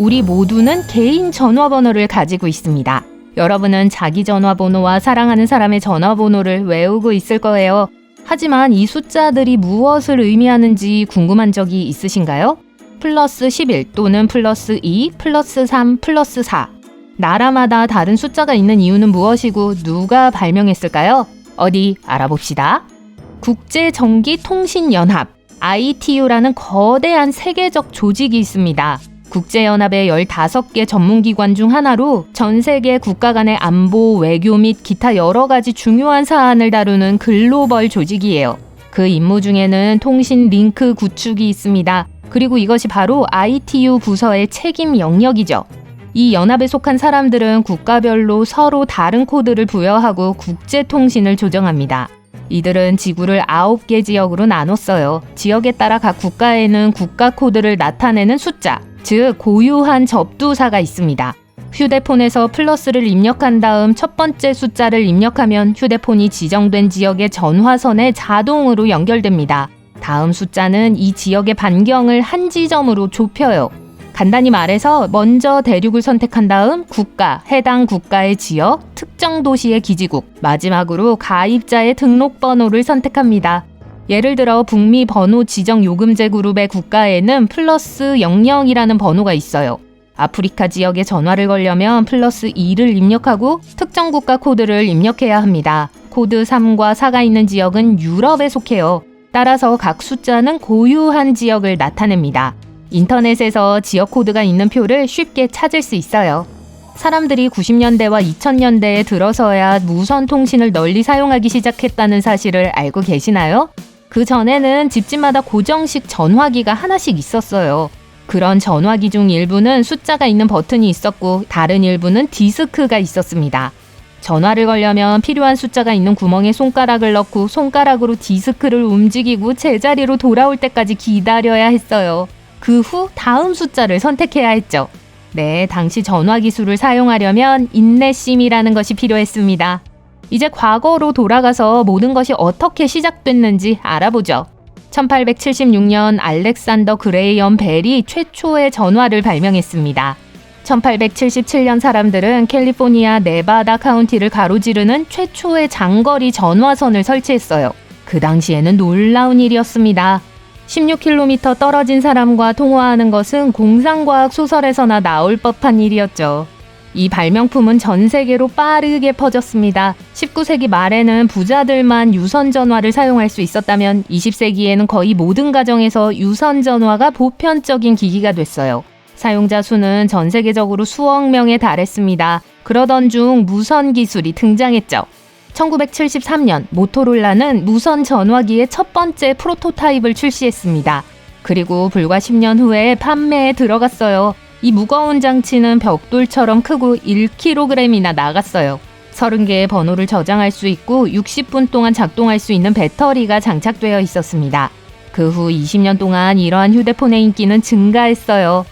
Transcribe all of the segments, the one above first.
우리 모두는 개인 전화번호를 가지고 있습니다. 여러분은 자기 전화번호와 사랑하는 사람의 전화번호를 외우고 있을 거예요. 하지만 이 숫자들이 무엇을 의미하는지 궁금한 적이 있으신가요? 플러스 11 또는 플러스 2, 플러스 3, 플러스 4. 나라마다 다른 숫자가 있는 이유는 무엇이고 누가 발명했을까요? 어디 알아봅시다. 국제전기통신연합, ITU라는 거대한 세계적 조직이 있습니다. 국제연합의 15개 전문기관 중 하나로 전 세계 국가 간의 안보, 외교 및 기타 여러 가지 중요한 사안을 다루는 글로벌 조직이에요. 그 임무 중에는 통신 링크 구축이 있습니다. 그리고 이것이 바로 ITU 부서의 책임 영역이죠. 이 연합에 속한 사람들은 국가별로 서로 다른 코드를 부여하고 국제통신을 조정합니다. 이들은 지구를 9개 지역으로 나눴어요. 지역에 따라 각 국가에는 국가 코드를 나타내는 숫자, 즉 고유한 접두사가 있습니다. 휴대폰에서 플러스를 입력한 다음 첫 번째 숫자를 입력하면 휴대폰이 지정된 지역의 전화선에 자동으로 연결됩니다. 다음 숫자는 이 지역의 반경을 한 지점으로 좁혀요. 간단히 말해서 먼저 대륙을 선택한 다음 국가, 해당 국가의 지역, 특정 도시의 기지국, 마지막으로 가입자의 등록번호를 선택합니다. 예를 들어 북미 번호 지정 요금제 그룹의 국가에는 플러스 00이라는 번호가 있어요. 아프리카 지역에 전화를 걸려면 플러스 2를 입력하고 특정 국가 코드를 입력해야 합니다. 코드 3과 4가 있는 지역은 유럽에 속해요. 따라서 각 숫자는 고유한 지역을 나타냅니다. 인터넷에서 지역 코드가 있는 표를 쉽게 찾을 수 있어요. 사람들이 90년대와 2000년대에 들어서야 무선 통신을 널리 사용하기 시작했다는 사실을 알고 계시나요? 그 전에는 집집마다 고정식 전화기가 하나씩 있었어요. 그런 전화기 중 일부는 숫자가 있는 버튼이 있었고 다른 일부는 디스크가 있었습니다. 전화를 걸려면 필요한 숫자가 있는 구멍에 손가락을 넣고 손가락으로 디스크를 움직이고 제자리로 돌아올 때까지 기다려야 했어요. 그 후 다음 숫자를 선택해야 했죠. 네, 당시 전화 기술을 사용하려면 인내심이라는 것이 필요했습니다. 이제 과거로 돌아가서 모든 것이 어떻게 시작됐는지 알아보죠. 1876년 알렉산더 그레이엄 벨이 최초의 전화를 발명했습니다. 1877년 사람들은 캘리포니아 네바다 카운티를 가로지르는 최초의 장거리 전화선을 설치했어요. 그 당시에는 놀라운 일이었습니다. 16km 떨어진 사람과 통화하는 것은 공상과학 소설에서나 나올 법한 일이었죠. 이 발명품은 전 세계로 빠르게 퍼졌습니다. 19세기 말에는 부자들만 유선 전화를 사용할 수 있었다면 20세기에는 거의 모든 가정에서 유선 전화가 보편적인 기기가 됐어요. 사용자 수는 전 세계적으로 수억 명에 달했습니다. 그러던 중 무선 기술이 등장했죠. 1973년 모토로라는 무선 전화기의 첫 번째 프로토타입을 출시했습니다. 그리고 불과 10년 후에 판매에 들어갔어요. 이 무거운 장치는 벽돌처럼 크고 1kg이나 나갔어요. 30개의 번호를 저장할 수 있고 60분 동안 작동할 수 있는 배터리가 장착되어 있었습니다. 그 후 20년 동안 이러한 휴대폰의 인기는 증가했어요.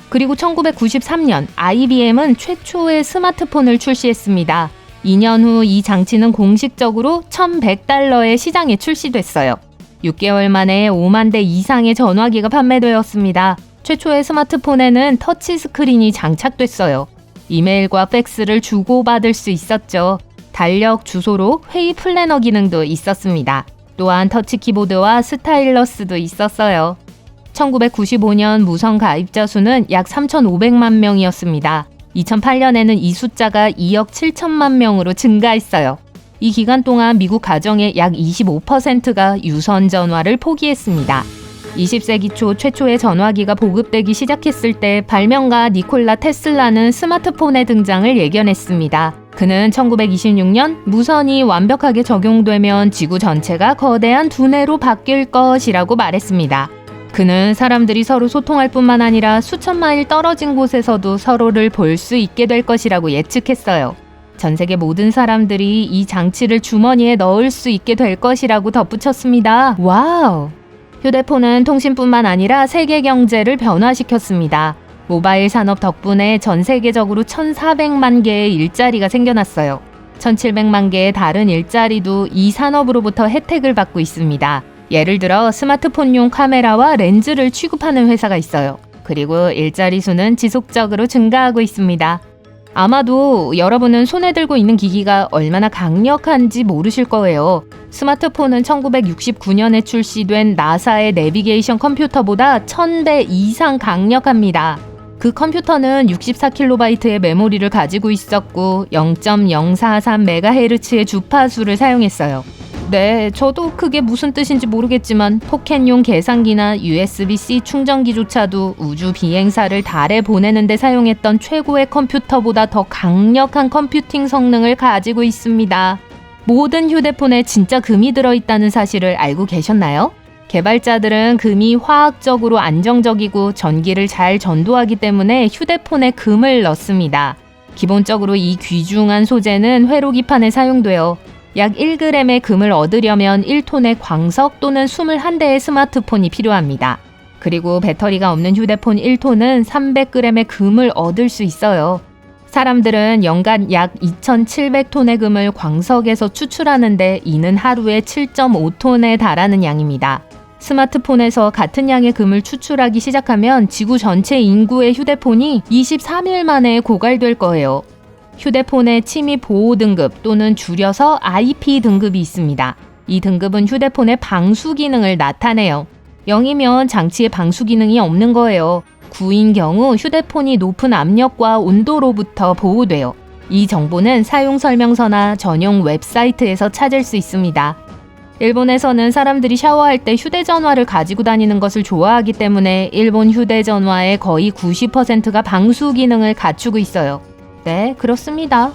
그리고 1993년 IBM은 최초의 스마트폰을 출시했습니다. 2년 후 이 장치는 공식적으로 $1,100에 시장에 출시됐어요. 6개월 만에 5만 대 이상의 전화기가 판매되었습니다. 최초의 스마트폰에는 터치스크린이 장착됐어요. 이메일과 팩스를 주고받을 수 있었죠. 달력 주소로 회의 플래너 기능도 있었습니다. 또한 터치 키보드와 스타일러스도 있었어요. 1995년 무선 가입자 수는 약 3,500만 명이었습니다. 2008년에는 이 숫자가 2억 7천만 명으로 증가했어요. 이 기간 동안 미국 가정의 약 25%가 유선 전화를 포기했습니다. 20세기 초 최초의 전화기가 보급되기 시작했을 때 발명가 니콜라 테슬라는 스마트폰의 등장을 예견했습니다. 그는 1926년 무선이 완벽하게 적용되면 지구 전체가 거대한 두뇌로 바뀔 것이라고 말했습니다. 그는 사람들이 서로 소통할 뿐만 아니라 수천 마일 떨어진 곳에서도 서로를 볼 수 있게 될 것이라고 예측했어요. 전 세계 모든 사람들이 이 장치를 주머니에 넣을 수 있게 될 것이라고 덧붙였습니다. 와우! 휴대폰은 통신뿐만 아니라 세계 경제를 변화시켰습니다. 모바일 산업 덕분에 전 세계적으로 1,400만 개의 일자리가 생겨났어요. 1,700만 개의 다른 일자리도 이 산업으로부터 혜택을 받고 있습니다. 예를 들어 스마트폰용 카메라와 렌즈를 취급하는 회사가 있어요. 그리고 일자리 수는 지속적으로 증가하고 있습니다. 아마도 여러분은 손에 들고 있는 기기가 얼마나 강력한지 모르실 거예요. 스마트폰은 1969년에 출시된 나사의 내비게이션 컴퓨터보다 1000배 이상 강력합니다. 그 컴퓨터는 64kB의 메모리를 가지고 있었고 0.043MHz의 주파수를 사용했어요. 네, 저도 그게 무슨 뜻인지 모르겠지만 포켓용 계산기나 USB-C 충전기조차도 우주 비행사를 달에 보내는 데 사용했던 최고의 컴퓨터보다 더 강력한 컴퓨팅 성능을 가지고 있습니다. 모든 휴대폰에 진짜 금이 들어있다는 사실을 알고 계셨나요? 개발자들은 금이 화학적으로 안정적이고 전기를 잘 전도하기 때문에 휴대폰에 금을 넣습니다. 기본적으로 이 귀중한 소재는 회로기판에 사용되어 약 1g의 금을 얻으려면 1톤의 광석 또는 21대의 스마트폰이 필요합니다. 그리고 배터리가 없는 휴대폰 1톤은 300g의 금을 얻을 수 있어요. 사람들은 연간 약 2,700톤의 금을 광석에서 추출하는데 이는 하루에 7.5톤에 달하는 양입니다. 스마트폰에서 같은 양의 금을 추출하기 시작하면 지구 전체 인구의 휴대폰이 23일 만에 고갈될 거예요. 휴대폰의 침입 보호 등급 또는 줄여서 IP 등급이 있습니다. 이 등급은 휴대폰의 방수 기능을 나타내요. 0이면 장치에 방수 기능이 없는 거예요. 9인 경우 휴대폰이 높은 압력과 온도로부터 보호돼요. 이 정보는 사용 설명서나 전용 웹사이트에서 찾을 수 있습니다. 일본에서는 사람들이 샤워할 때 휴대전화를 가지고 다니는 것을 좋아하기 때문에 일본 휴대전화의 거의 90%가 방수 기능을 갖추고 있어요. 네, 그렇습니다.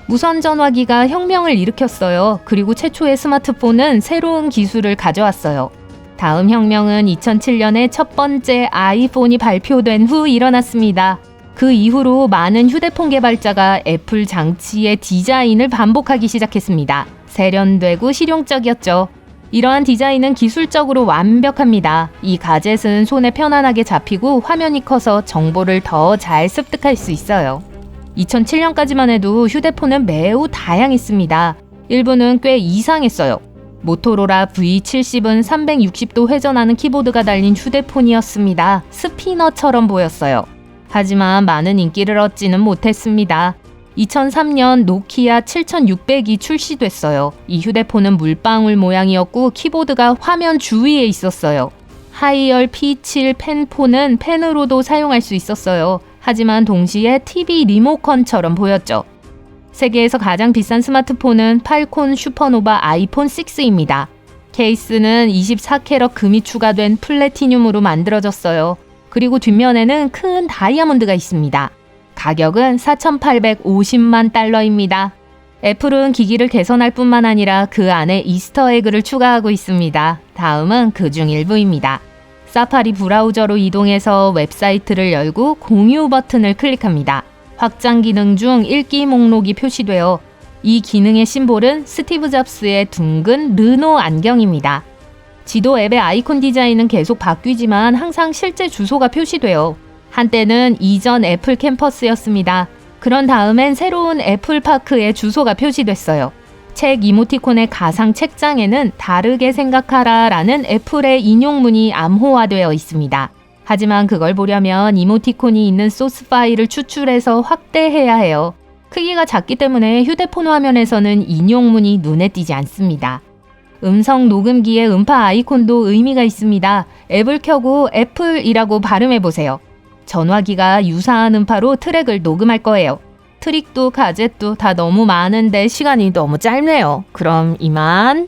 무선 전화기가 혁명을 일으켰어요. 그리고 최초의 스마트폰은 새로운 기술을 가져왔어요. 다음 혁명은 2007년에 첫 번째 아이폰이 발표된 후 일어났습니다. 그 이후로 많은 휴대폰 개발자가 애플 장치의 디자인을 반복하기 시작했습니다. 세련되고 실용적이었죠. 이러한 디자인은 기술적으로 완벽합니다. 이 가젯은 손에 편안하게 잡히고 화면이 커서 정보를 더 잘 습득할 수 있어요. 2007년까지만 해도 휴대폰은 매우 다양했습니다. 일부는 꽤 이상했어요. 모토로라 V70은 360도 회전하는 키보드가 달린 휴대폰이었습니다. 스피너처럼 보였어요. 하지만 많은 인기를 얻지는 못했습니다. 2003년 노키아 7600이 출시됐어요. 이 휴대폰은 물방울 모양이었고 키보드가 화면 주위에 있었어요. 하이얼 P7 펜폰은 펜으로도 사용할 수 있었어요. 하지만 동시에 TV 리모컨처럼 보였죠. 세계에서 가장 비싼 스마트폰은 팔콘 슈퍼노바 아이폰 6입니다. 케이스는 24캐럿 금이 추가된 플래티늄으로 만들어졌어요. 그리고 뒷면에는 큰 다이아몬드가 있습니다. 가격은 4,850만 달러입니다. 애플은 기기를 개선할 뿐만 아니라 그 안에 이스터에그를 추가하고 있습니다. 다음은 그중 일부입니다. 사파리 브라우저로 이동해서 웹사이트를 열고 공유 버튼을 클릭합니다. 확장 기능 중 읽기 목록이 표시되어 이 기능의 심볼은 스티브 잡스의 둥근 르노 안경입니다. 지도 앱의 아이콘 디자인은 계속 바뀌지만 항상 실제 주소가 표시돼요. 한때는 이전 애플 캠퍼스였습니다. 그런 다음엔 새로운 애플파크의 주소가 표시됐어요. 책 이모티콘의 가상 책장에는 다르게 생각하라 라는 애플의 인용문이 암호화되어 있습니다. 하지만 그걸 보려면 이모티콘이 있는 소스 파일을 추출해서 확대해야 해요. 크기가 작기 때문에 휴대폰 화면에서는 인용문이 눈에 띄지 않습니다. 음성 녹음기의 음파 아이콘도 의미가 있습니다. 앱을 켜고 애플이라고 발음해보세요. 전화기가 유사한 음파로 트랙을 녹음할 거예요. 트릭도 가젯도 다 너무 많은데 시간이 너무 짧네요. 그럼 이만.